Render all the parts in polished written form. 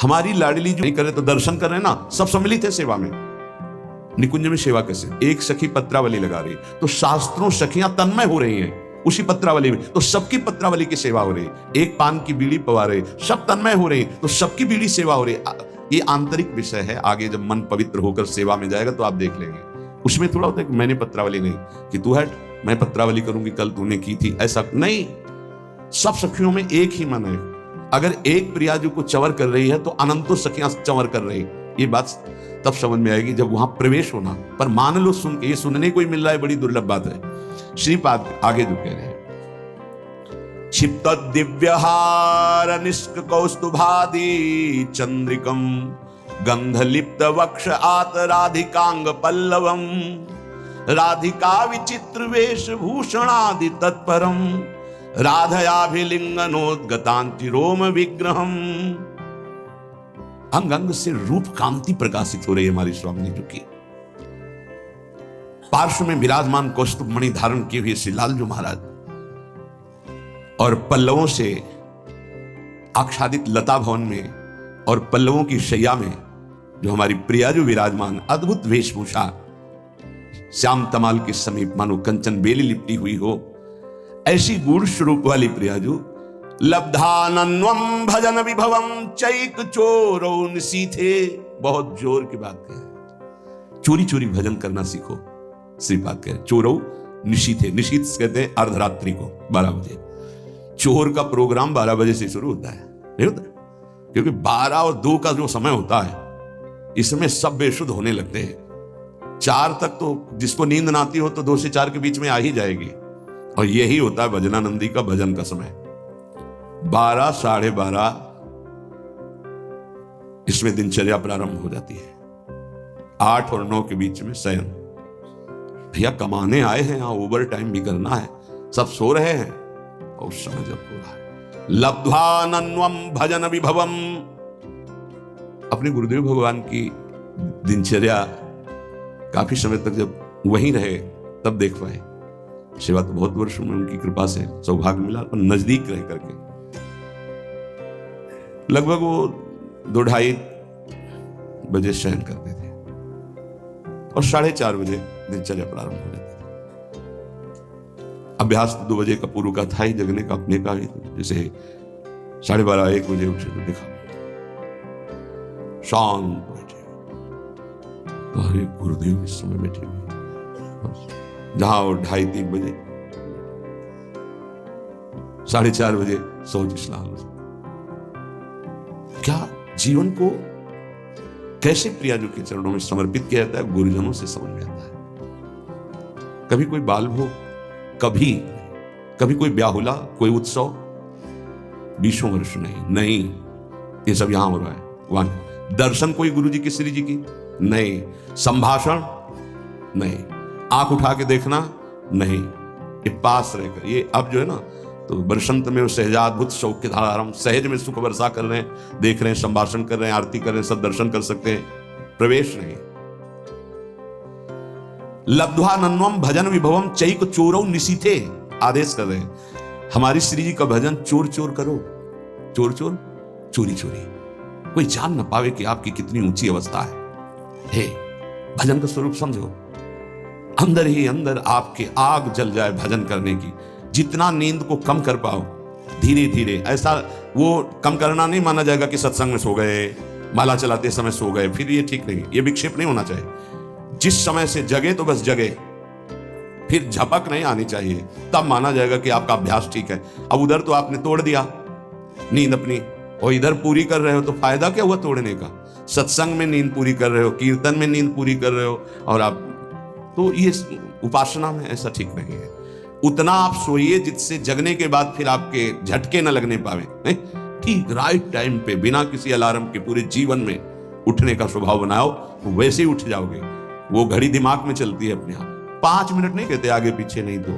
हमारी लाडली जो नहीं करे तो दर्शन कर रहे ना, सब सम्मिलित है सेवा में। निकुंज में सेवा कैसे, एक सखी पत्रावली लगा रही तो शास्त्रों सखियां तन्मय हो रही हैं उसी पत्रावली में, तो सबकी पत्रावली की सेवा हो रही। एक पान की बीड़ी पवा रहे, सब तन्मय हो रही तो सबकी बीड़ी सेवा हो रही। ये आंतरिक विषय है। आगे जब मन पवित्र होकर सेवा में जाएगा तो आप देख लेंगे। उसमें थोड़ा होता है कि मैंने पत्रावली नहीं कि तू हट, मैं पत्रावली करूंगी, कल तूने की थी, ऐसा नहीं। सब सखियों में एक ही मन है। अगर एक प्रियाजू को चवर कर रही है तो अनंतों सखियां चवर कर रही। ये बात तब समझ में आएगी जब वहां प्रवेश होना। पर मान लो सुन के, ये सुनने को ही मिल रहा है, बड़ी दुर्लभ बात है। श्रीपाद आगे जो कह रहे हैं, क्षिप्त दिव्यहार निष्क कौस्तुभादि चंद्रिकम गंधलिप्त वक्ष आत राधिकांग पल्लवम राधिका विचित्र वेश भूषणादि तत्परम राधयाभिलिंगनोद्गतांति रोम विग्रहम। अंग अंग से रूप कांति प्रकाशित हो रही है हमारी स्वामी जी की। पार्श्व में विराजमान कौस्तुभ मणि धारण किए हुए श्री लालजू महाराज और पल्लवों से आच्छादित लता भवन में और पल्लवों की शैया में जो हमारी प्रियाजू विराजमान, अद्भुत वेशभूषा, श्याम तमाल के समीप मानो कंचन बेली लिपटी हुई हो, ऐसी गूढ़ स्वरूप वाली प्रियाजू। लब्धानन्वम भजन विभवम चैक चोरो निशीथे। बहुत जोर की बात है, चोरी चोरी भजन करना सीखो। श्रीपाद कह चोरो निशीथे, निशीथ कहते हैं अर्धरात्रि को 12 बजे। चोर का प्रोग्राम 12 बजे से शुरू होता है, नहीं होता? क्योंकि 12 और 2 का जो समय होता है इसमें सब बेशुद्ध होने लगते हैं। 4 तक तो जिसको नींद ना आती हो तो 2 से 4 के बीच में आ ही जाएगी। और यही होता है भजनानंदी का भजन का समय। 12, 12:30 इसमें दिनचर्या प्रारंभ हो जाती है। 8 और 9 के बीच में शयन। भैया कमाने आए हैं, यहां ओवर टाइम भी करना है, सब सो रहे हैं और उस समय जब हो रहा है लब्ध्वानन्वम भजन विभवम। अपने गुरुदेव भगवान की दिनचर्या काफी समय तक जब वहीं रहे तब देख पाए। सेवा तो बहुत वर्षों में उनकी कृपा से सौभाग्य मिला, पर नजदीक रह करके लगभग वो 2-2:30 बजे शयन करते थे और 4:30 बजे दिनचर्या प्रारंभ हो जाती थी। अभ्यास तो 2 बजे का पूर्व का था ही, जगने का अपने का ही। जैसे 12:30-1 बजे उठे तो देखा शांत बैठे, अरे गुरुदेव इस समय बैठे हुए। जहां और 2:30-3 बजे 4:30 बजे सोच स्नान। क्या जीवन को कैसे प्रियाजू के चरणों में समर्पित किया जाता है, गुरुजनों से समझ में आता है। कभी कोई बाल भोग, कभी कोई ब्याहुला, कोई उत्सव, 20 वर्ष नहीं, ये सब यहां हो रहा है। वहां दर्शन कोई गुरु जी की, श्री जी की नहीं, संभाषण नहीं, आंख उठा के देखना नहीं, ये पास रहकर। ये अब जो है ना, तो बरसंत में सहजाद्भुत शौक्य धारारम, सहज में सुख वर्षा कर रहे हैं, देख रहे हैं, संभाषण कर रहे हैं, आरती कर रहे हैं, सब दर्शन कर सकते हैं, प्रवेश नहीं। लब्ध्वानन्वम भजन विभवम चैक चोरौ निशीथे, आदेश कर रहे हैं हमारी श्री जी का भजन चोर चोर करो, चोर चोर, चोरी चोरी, कोई जान न पावे कि आपकी कितनी ऊंची अवस्था है। हे भजन का स्वरूप समझो, अंदर ही अंदर आपके आग जल जाए भजन करने की। जितना नींद को कम कर पाओ धीरे धीरे, ऐसा वो कम करना नहीं माना जाएगा कि सत्संग में सो गए, माला चलाते समय सो गए, फिर ये ठीक नहीं, ये विक्षेप नहीं होना चाहिए। जिस समय से जगे तो बस जगे, फिर झपक नहीं आनी चाहिए, तब माना जाएगा कि आपका अभ्यास ठीक है। अब उधर तो आपने तोड़ दिया नींद अपनी और इधर पूरी कर रहे हो, तो फायदा क्या हुआ तोड़ने का? सत्संग में नींद पूरी कर रहे हो, कीर्तन में नींद पूरी कर रहे हो, और आप तो ये उपासना में ऐसा ठीक नहीं है। उतना आप सोइए जिससे जगने के बाद फिर आपके झटके न लगने पावे। ठीक राइट टाइम पे बिना किसी अलार्म के पूरे जीवन में उठने का स्वभाव बनाओ, तो वैसे ही उठ जाओगे। वो घड़ी दिमाग में चलती है अपने आप, 5 मिनट नहीं कहते आगे पीछे नहीं। तो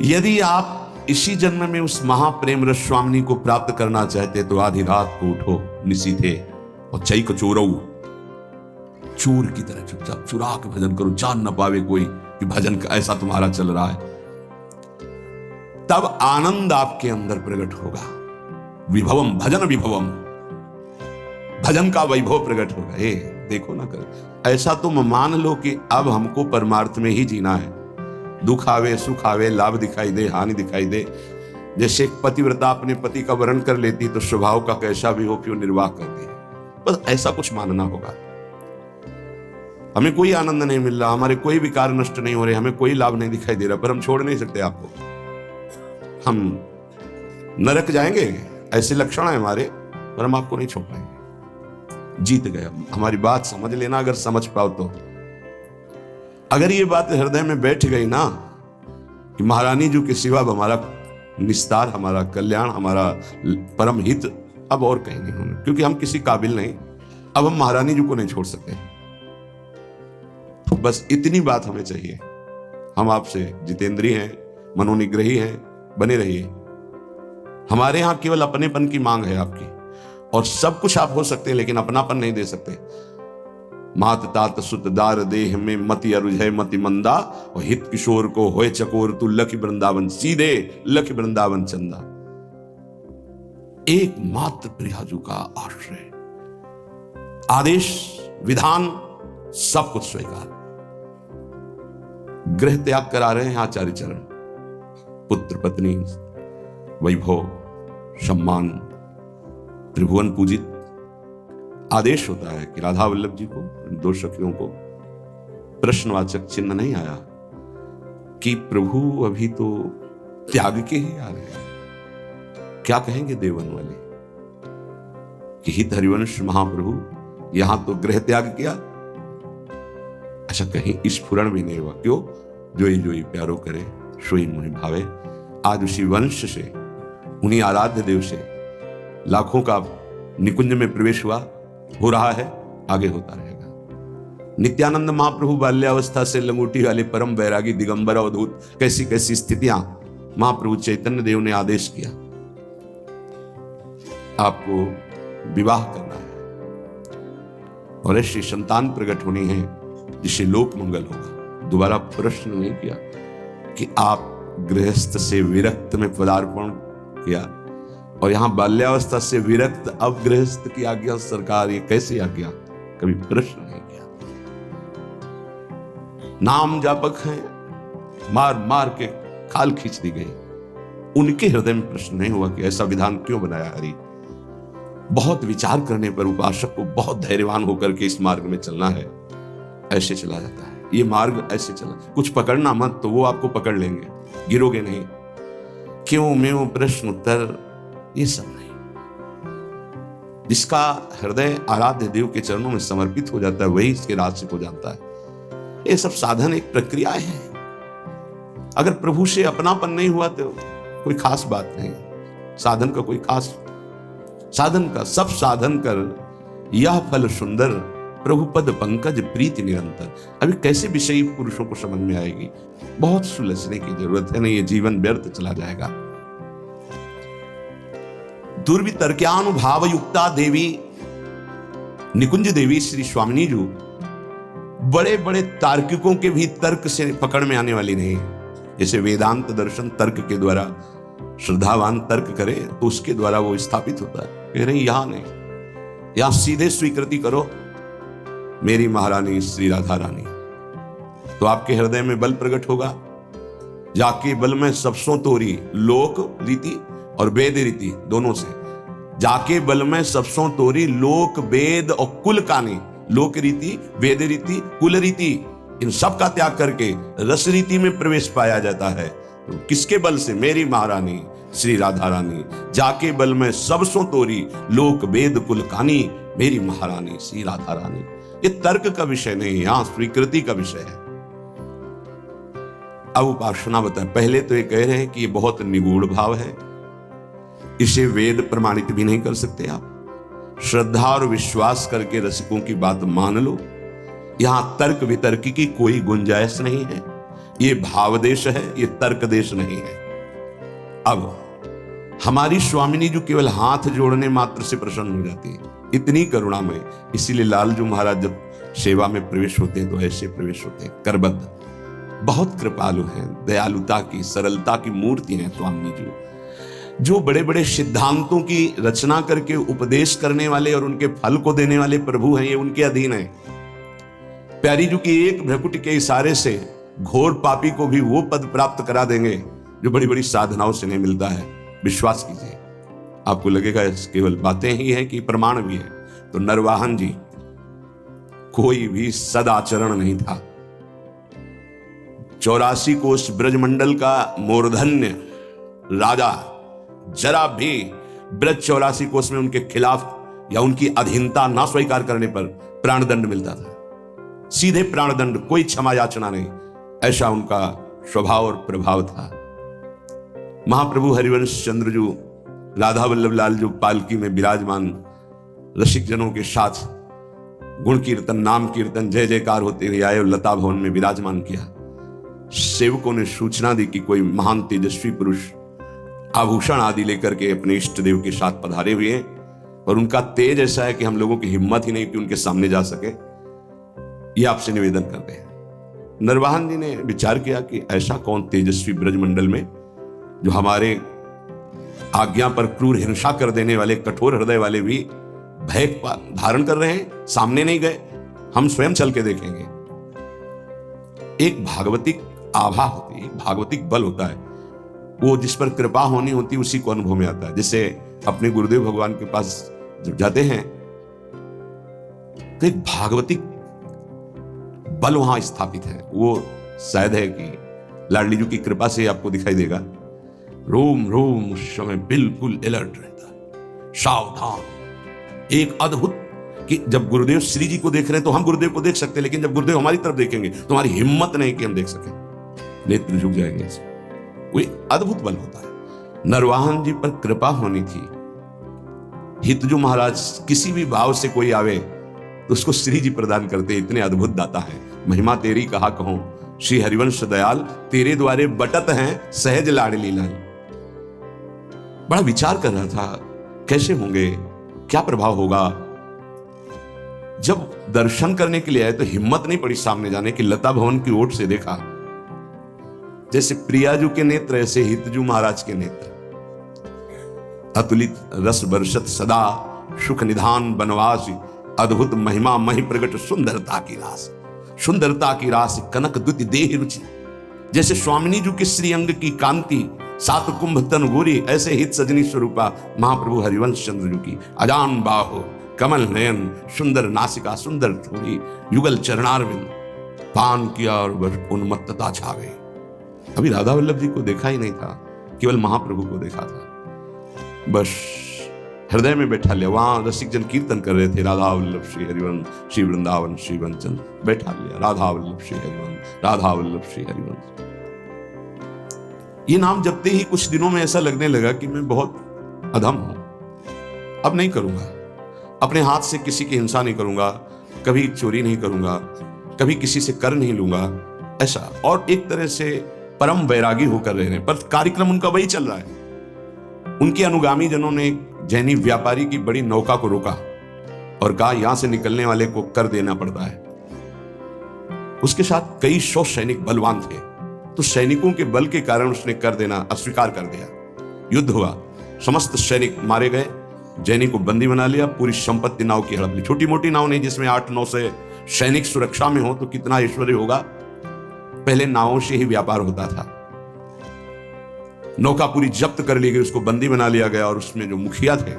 यदि आप इसी जन्म में उस महाप्रेम रस स्वामिनी को प्राप्त करना चाहते तो आधी रात को उठो निशीथे और चैक चोरौ, चोर की तरह चुपचाप चुरा के भजन करो, जान न पावे कोई कि भजन का ऐसा तुम्हारा चल रहा है। तब आनंद आपके अंदर प्रकट होगा। विभवम भजन विभवम, भजन का वैभव प्रकट होगा। ए देखो ना कर, ऐसा तुम मान लो कि अब हमको परमार्थ में ही जीना है। दुख आवे सुख आवे, लाभ दिखाई दे हानि दिखाई दे, जैसे एक पतिव्रता अपने पति का वर्ण कर लेती तो स्वभाव का कैसा भी हो क्यों निर्वाह करती है, बस ऐसा कुछ मानना होगा। हमें कोई आनंद नहीं मिल रहा, हमारे कोई विकार नष्ट नहीं हो रहे, हमें कोई लाभ नहीं दिखाई दे रहा, पर हम छोड़ नहीं सकते आपको। हम नरक जाएंगे ऐसे लक्षण है हमारे, पर हम आपको नहीं छोड़ पाएंगे। जीत गए। हमारी बात समझ लेना, अगर समझ पाओ तो। अगर ये बात हृदय में बैठ गई ना कि महारानी जी के सिवा हमारा निस्तार, हमारा कल्याण, हमारा परम हित अब और कहीं नहीं होना, क्योंकि हम किसी काबिल नहीं, अब हम महारानी जी को नहीं छोड़ सकते। बस इतनी बात हमें चाहिए। हम आपसे जितेंद्रीय हैं, मनोनिग्रही हैं, बने रहिए। हमारे यहां केवल अपनेपन की मांग है आपकी, और सब कुछ आप हो सकते हैं लेकिन अपनापन नहीं दे सकते। मात तात सुत दार देह में मति अरुझय मति मंदा, और हित किशोर को होए चकोर तू लखी वृंदावन, सीधे लखी वृंदावन चंदा। एक मात्र प्रियाजू का आश्रय, आदेश विधान सब कुछ स्वीकार। गृह त्याग करा रहे हैं आचार्य चरण, पुत्र पत्नी वैभव सम्मान त्रिभुवन पूजित। आदेश होता है कि राधा वल्लभ जी को, दो सखियों को प्रश्नवाचक चिन्ह नहीं आया कि प्रभु अभी तो त्याग के ही आ रहे हैं। क्या कहेंगे देवन वाले कि हित हरिवंश महाप्रभु यहां तो गृह त्याग किया। अच्छा, कहीं स्फुरण भी नहीं हुआ। क्यों? जोई जोई प्यारो करे सोई मोहि भावे। आज उसी वंश से, उन्हीं आराध्य देव से लाखों का निकुंज में प्रवेश हुआ, हो रहा है, आगे होता रहेगा। नित्यानंद महाप्रभु बाल्यावस्था से लंगोटी वाले परम वैरागी दिगंबर अवधूत, कैसी कैसी स्थितियां महाप्रभु चैतन्य देव ने आदेश किया, आपको विवाह करना है और ऐसी संतान प्रकट होनी है जिससे लोक मंगल होगा। दोबारा प्रश्न नहीं किया कि आप गृहस्थ से विरक्त में पदार्पण किया, और यहां बाल्यावस्था से विरक्त अब गृहस्थ की आज्ञा सरकार, ये कैसे आज्ञा? कभी प्रश्न नहीं किया। नाम जापक हैं, मार मार के खाल खींच दी गई, उनके हृदय में प्रश्न नहीं हुआ कि ऐसा विधान क्यों बनाया हरि। बहुत विचार करने पर उपासक को बहुत धैर्यवान होकर के इस मार्ग में चलना है, ऐसे चला जाता है। ये मार्ग ऐसे चला, कुछ पकड़ना मत तो वो आपको पकड़ लेंगे, गिरोगे नहीं। क्यों में प्रश्न उत्तर ये सब नहीं। जिसका हृदय आराध्य देव के चरणों में समर्पित हो जाता है वही इसके रहस्य को जानता है। ये सब साधन एक प्रक्रिया है। अगर प्रभु से अपनापन नहीं हुआ तो कोई खास बात नहीं। साधन का कोई खास, साधन का सब साधन कर यह फल सुंदर, प्रभु पद पंकज प्रीति निरंतर। अभी कैसे विषयी पुरुषों को समझ में आएगी? बहुत सुलझने की जरूरत है, नहीं ये जीवन व्यर्थ चला जाएगा। दुर्वितर्क्यानुभाव युक्ता देवी निकुंज देवी श्री स्वामिनी जी बड़े बड़े तार्किकों के भी तर्क से पकड़ में आने वाली नहीं। जैसे वेदांत दर्शन तर्क के द्वारा, श्रद्धावान तर्क करे तो उसके द्वारा वो स्थापित होता है। कह रहे यहां नहीं, यहां सीधे स्वीकृति करो मेरी महारानी श्री राधा रानी, तो आपके हृदय में बल प्रकट होगा। जाके बल में सबसों तोरी, लोक रीति और वेद रीति दोनों से, जाके बल में सबसों तोरी लोक वेद और कुल कानी। लोक रीति, वेद रीति, कुल रीति, इन सब का त्याग करके रस रीति में प्रवेश पाया जाता है। तो किसके बल से? मेरी महारानी श्री राधा रानी। जाके बल में सबसों तोरी लोक वेद कुल कानी, मेरी महारानी श्री राधा रानी। ये तर्क का विषय नहीं, यहां स्वीकृति का विषय है। अब उपासना बताए। पहले तो ये कह रहे हैं कि ये बहुत निगूढ़ भाव है, इसे वेद प्रमाणित भी नहीं कर सकते आप। श्रद्धा और विश्वास करके रसिकों की बात मान लो। यहां तर्क वितर्क की कोई गुंजाइश नहीं है। ये भाव देश है, ये तर्क देश नहीं है। अब हमारी स्वामिनी जो केवल हाथ जोड़ने मात्र से प्रसन्न हो जाती है, इतनी करुणामय। इसीलिए लालजू महाराज जब सेवा में प्रवेश होते हैं तो ऐसे प्रवेश होते हैं, करबद्ध। बहुत कृपालु हैं, दयालुता की, सरलता की मूर्ति हैं स्वामी जी। जो बड़े बड़े सिद्धांतों की रचना करके उपदेश करने वाले और उनके फल को देने वाले प्रभु हैं, ये उनके अधीन है। प्यारी जी की एक भ्रकुटी के इशारे से घोर पापी को भी वो पद प्राप्त करा देंगे जो बड़ी बड़ी साधनाओं से नहीं मिलता है। विश्वास कीजिए, आपको लगेगा केवल बातें ही हैं कि प्रमाण भी है। तो नरवाहन जी कोई भी सदाचरण नहीं था। 84 कोष ब्रजमंडल का मूर्धन्य राजा जरा भी ब्रज 84 कोष में उनके खिलाफ या उनकी अधीनता ना स्वीकार करने पर प्राणदंड मिलता था। सीधे प्राणदंड, कोई क्षमा याचना नहीं, ऐसा उनका स्वभाव और प्रभाव था। महाप्रभु हरिवंश चंद्र जो राधा वल्लभ लाल जो पालकी में विराजमान रसिक जनों के साथ गुण कीर्तन, नाम कीर्तन, जय जयकार होते हुए आए और लता भवन में विराजमान किया। सेवकों ने सूचना दी कि कोई महान तेजस्वी पुरुष आभूषण आदि लेकर के अपने इष्ट देव के साथ पधारे हुए हैं, और उनका तेज ऐसा है कि हम लोगों की हिम्मत ही नहीं कि उनके सामने जा सके। ये आपसे निवेदन करते हैं। नरवाहन जी ने विचार किया कि ऐसा कौन तेजस्वी ब्रजमंडल में जो हमारे आज्ञा पर क्रूर हिंसा कर देने वाले, कठोर हृदय वाले भी भय धारण कर रहे हैं, सामने नहीं गए, हम स्वयं चल के देखेंगे। एक भागवतिक आभा होती है, भागवतिक बल होता है, वो जिस पर कृपा होनी होती है उसी को अनुभव में आता है। जैसे अपने गुरुदेव भगवान के पास जब जाते हैं तो एक भागवतिक बल वहां स्थापित है। वो शायद है कि लाडली जी की कृपा से आपको दिखाई देगा। रोम रोम उस समय बिल्कुल अलर्ट रहता है, सावधान। एक अद्भुत कि जब गुरुदेव श्री जी को देख रहे हैं तो हम गुरुदेव को देख सकते हैं, लेकिन जब गुरुदेव हमारी तरफ देखेंगे तो हमारी हिम्मत नहीं कि हम देख सकें, नेत्र झुक जाएंगे ऐसे। वो एक अद्भुत बल होता है। नरवाहन जी पर कृपा होनी थी। हितजू महाराज किसी भी भाव से कोई आवे तो उसको श्री जी प्रदान करते, इतने अद्भुत दाता है। महिमा तेरी कहा कहूं, श्री हरिवंश दयाल तेरे द्वारे बटत हैं सहज लाडली लाल। बड़ा विचार कर रहा था कैसे होंगे, क्या प्रभाव होगा। जब दर्शन करने के लिए आए तो हिम्मत नहीं पड़ी सामने जाने की। लता भवन की ओट से देखा, जैसे प्रियाजू के नेत्र ऐसे हितजू महाराज के नेत्र। अतुलित रस बरसत सदा सुख निधान बनवासी, अद्भुत महिमा मही प्रगट सुंदरता की रास। सुंदरता की रास कनक द्युति देह रुचि। जैसे स्वामिनी जी के श्री अंग की कांति, सात कुंभ तन गोरी, ऐसे हित सजनी स्वरूपा महाप्रभु हरिवंश चंद्र जी की। अजान बाहो कमल नयन, सुंदर नासिका सुंदर थोड़ी, युगल चरणारविंद, पान किया और उन्मत्तता छावे। अभी राधा वल्लभ जी को देखा ही नहीं था, केवल महाप्रभु को देखा था। बस हृदय में बैठा लिया। वहां रसिक जन कीर्तन कर रहे थे, राधा वल्लभ श्री हरिवंश श्री वृंदावन श्री वंचन। बैठा लिया, राधा वल्लभ श्री हरिवंश, राधा वल्लभ श्री हरिवंश। ये नाम जपते ही कुछ दिनों में ऐसा लगने लगा कि मैं बहुत अधम हूं, अब नहीं करूंगा, अपने हाथ से किसी की हिंसा नहीं करूंगा, कभी चोरी नहीं करूंगा, कभी किसी से कर नहीं लूंगा, ऐसा। और एक तरह से परम वैरागी होकर रह रहे हैं, पर कार्यक्रम उनका वही चल रहा है। उनके अनुगामी जनों ने जैनी व्यापारी की बड़ी नौका को रोका और कहा यहां से निकलने वाले को कर देना पड़ता है। उसके साथ कई 100 सैनिक बलवान थे, तो सैनिकों के बल के कारण उसने कर देना अस्वीकार कर दिया। युद्ध हुआ, समस्त सैनिक मारे गए, जैनी को बंदी बना लिया, पूरी संपत्ति नाव की हड़प ली। छोटी मोटी नाव नहीं जिसमें 8-9 से सैनिक सुरक्षा में हो तो कितना ऐश्वर्य होगा। पहले नावों से ही व्यापार होता था। नौका पूरी जब्त कर ली गई, उसको बंदी बना लिया गया। और उसमें जो मुखिया थे,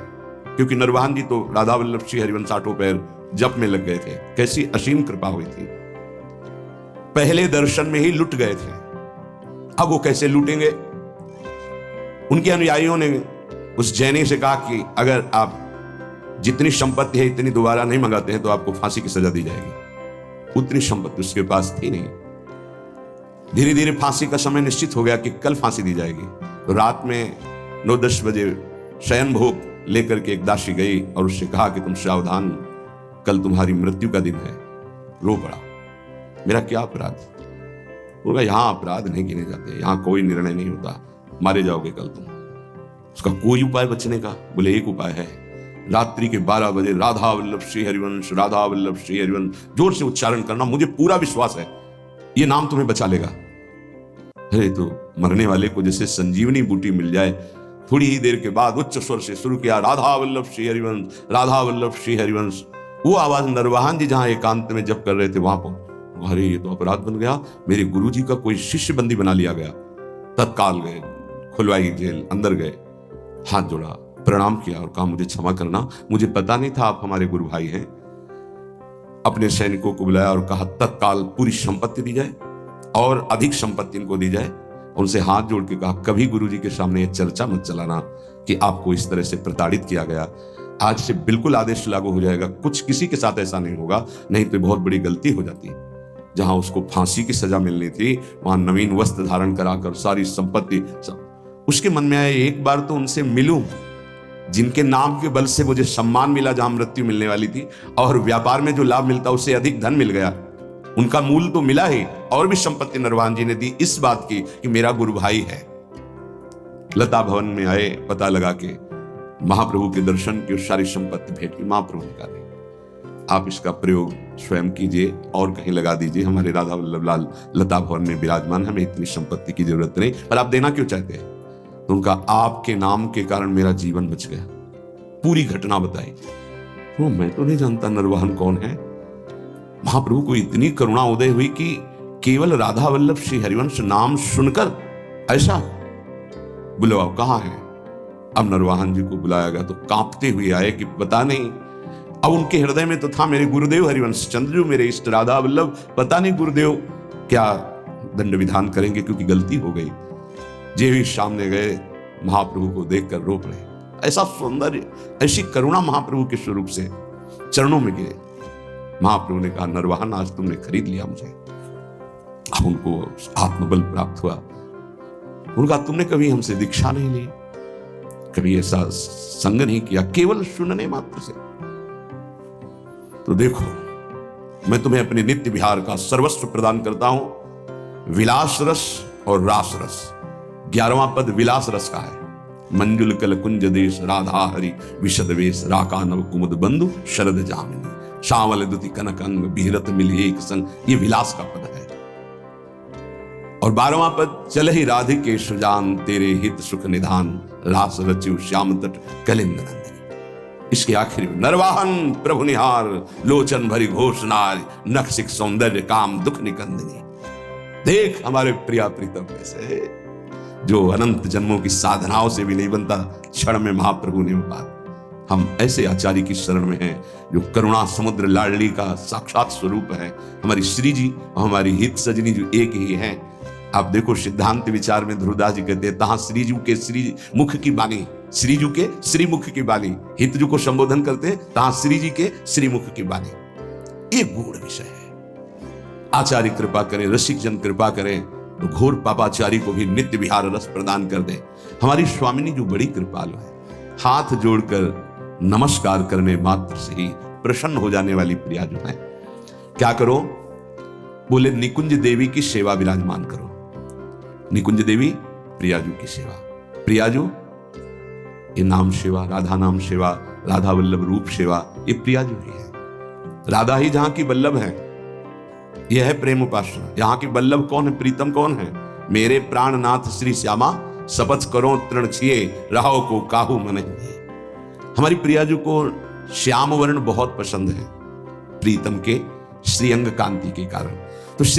क्योंकि नरवाहन जी तो राधा वल्लभ श्री हरिवंश आठों पैर जप में लग गए थे, कैसी असीम कृपा हुई थी। पहले दर्शन में ही लुट गए थे, अब वो कैसे लूटेंगे। उनके अनुयायियों ने उस जैनी से कहा कि अगर आप जितनी संपत्ति है इतनी दोबारा नहीं मंगाते हैं तो आपको फांसी की सजा दी जाएगी। उतनी संपत्ति उसके पास थी नहीं। धीरे धीरे फांसी का समय निश्चित हो गया कि कल फांसी दी जाएगी। तो रात में 9-10 बजे शयन भोग लेकर के एक दासी गई और उससे कहा कि तुम सावधान, कल तुम्हारी मृत्यु का दिन है। रो पड़ा, मेरा क्या अपराध। बोला यहां अपराध नहीं गिने जाते, यहां कोई निर्णय नहीं होता, मारे जाओगे कल तुम। उसका कोई उपाय बचने का? बोले एक उपाय है, रात्रि के 12 बजे राधा वल्लभ श्री हरिवंश, राधा वल्लभ श्री हरिवंश जोर से उच्चारण करना, मुझे पूरा विश्वास है ये नाम तुम्हें बचा लेगा। अरे तो मरने वाले को जैसे संजीवनी बूटी मिल जाए थोड़ी ही देर के बाद उच्च स्वर से शुरू किया, राधा वल्लभ श्री हरिवंश, राधा वल्लभ श्री हरिवंश। वो आवाज नरवाहन जी जहां एकांत में जप कर रहे थे वहां पर, अरे ये तो अपराध बन गया, मेरे गुरु जी का कोई शिष्य बंदी बना लिया गया। तत्काल गए, खुलवाई जेल, अंदर गए, हाथ जोड़ा, प्रणाम किया और कहा मुझे क्षमा करना, मुझे पता नहीं था आप हमारे गुरु भाई हैं। अपने सैनिकों को बुलाया और कहा तत्काल पूरी संपत्ति दी जाए और अधिक संपत्ति इनको दी जाए। उनसे हाथ जोड़ के कहा कभी गुरुजी के सामने ये चर्चा मत चलाना कि आपको इस तरह से प्रताड़ित किया गया। आज से बिल्कुल आदेश लागू हो जाएगा, कुछ किसी के साथ ऐसा नहीं होगा, नहीं तो बहुत बड़ी गलती हो जाती। जहां उसको फांसी की सजा मिलनी थी वहां नवीन वस्त्र धारण कराकर सारी संपत्ति उसके मन में आया, एक बार तो उनसे मिलूं जिनके नाम के बल से मुझे सम्मान मिला, जहां मृत्यु मिलने वाली थी, और व्यापार में जो लाभ मिलता उससे अधिक धन मिल गया। उनका मूल तो मिला ही, और भी संपत्ति नरवाहन जी ने दी इस बात की कि मेरा गुरु भाई है। लता भवन में आए, पता लगा के महाप्रभु के दर्शन की सारी संपत्ति भेंट की। महाप्रभु ने कहा आप इसका प्रयोग स्वयं कीजिए और कहीं लगा दीजिए, हमारे राधा वल्लभ लाल लता भवन में विराजमान, हमें इतनी संपत्ति की जरूरत नहीं, पर आप देना क्यों चाहते हैं? तो उनका आपके नाम के कारण मेरा जीवन बच गया। पूरी घटना बताई। तो मैं तो नहीं जानता नरवाहन कौन है। महाप्रभु को इतनी करुणा उदय हुई कि केवल राधा वल्लभ श्री हरिवंश नाम सुनकर ऐसा बुलाओ कहाँ है। अब नरवाहन जी को बुलाया गया तो कांपते हुए आए कि पता नहीं, अब उनके हृदय में तो था मेरे गुरुदेव हरिवंश चंद्र मेरे इष्ट राधा वल्लभ, पता नहीं गुरुदेव क्या दंड विधान करेंगे क्योंकि गलती हो गई। जे भी सामने गए महाप्रभु को देखकर रो पड़े। ऐसा सौंदर्य, ऐसी करुणा महाप्रभु के स्वरूप से चरणों में गिरे। महाप्रभु ने कहा नरवाहन आज तुमने खरीद लिया मुझे। अब उनको आत्मबल प्राप्त हुआ। उनका तुमने कभी हमसे दीक्षा नहीं ली, कभी ऐसा संग नहीं किया, केवल सुनने मात्र से। तो देखो मैं तुम्हें अपने नित्य विहार का सर्वस्व प्रदान करता हूं, विलास रस और रास रस। 11वां पद विलास रस का है। मंजुल कल कुंज देश राधा हरि विशद वेश, राका नव कुमुद बंधु शरद जामिनी, श्यामल दुति कनक अंग बिहरत मिली एक संग। ये विलास का पद है। और 12वां पद चल ही राधिके सुजान, तेरे हित सुख निधान, रास रचु श्याम तट कलिंद नंदिनी। इसके आखिर में नरवाहन प्रभु निहार, लोचन भरी घोषणार, नक्सिक सौंदर्य काम दुख निकंदनी। देख हमारे प्रिया प्रीतम कैसे, जो अनंत जन्मों की साधनाओं से भी नहीं बनता, क्षण में महाप्रभु ने बात। हम ऐसे आचार्य की शरण में हैं जो करुणा समुद्र लाडली का साक्षात स्वरूप है। हमारी श्री जी और हमारी हित सजनी जो एक ही हैं। आप देखो सिद्धांत विचार में ध्रुवदास जी कहते हैं तहां श्रीजू के श्री मुख की बानी, श्रीजू के श्री मुख की बानी, हितजू को संबोधन करते हैं तहां श्री जी के श्री मुख की बानी। ये गूढ़ विषय है। आचार्य कृपा करें, रसिक जन कृपा करें तो घोर पापाचारी को भी नित्य विहार रस प्रदान कर दे। हमारी स्वामिनी जो बड़ी कृपालु है, हाथ जोड़कर नमस्कार करने मात्र से ही प्रसन्न हो जाने वाली प्रिया जो है। क्या करो? बोले निकुंज देवी की सेवा विराजमान करो। निकुंज देवी प्रियाजू की सेवा। प्रियाजू ये नाम सेवा, राधा नाम सेवा, राधा वल्लभ रूप सेवा, ये प्रियाजू ही है। राधा ही जहां की वल्लभ है, यह है प्रेम उपासना। यहाँ की वल्लभ कौन है, प्रीतम कौन है? मेरे प्राणनाथ श्री श्यामा, शपथ करो तृण छिए, राहो को काहू मन ही। हमारी प्रियाजू को श्याम वर्ण बहुत पसंद है, प्रीतम के श्रीअंग कांति के कारण। तो श्री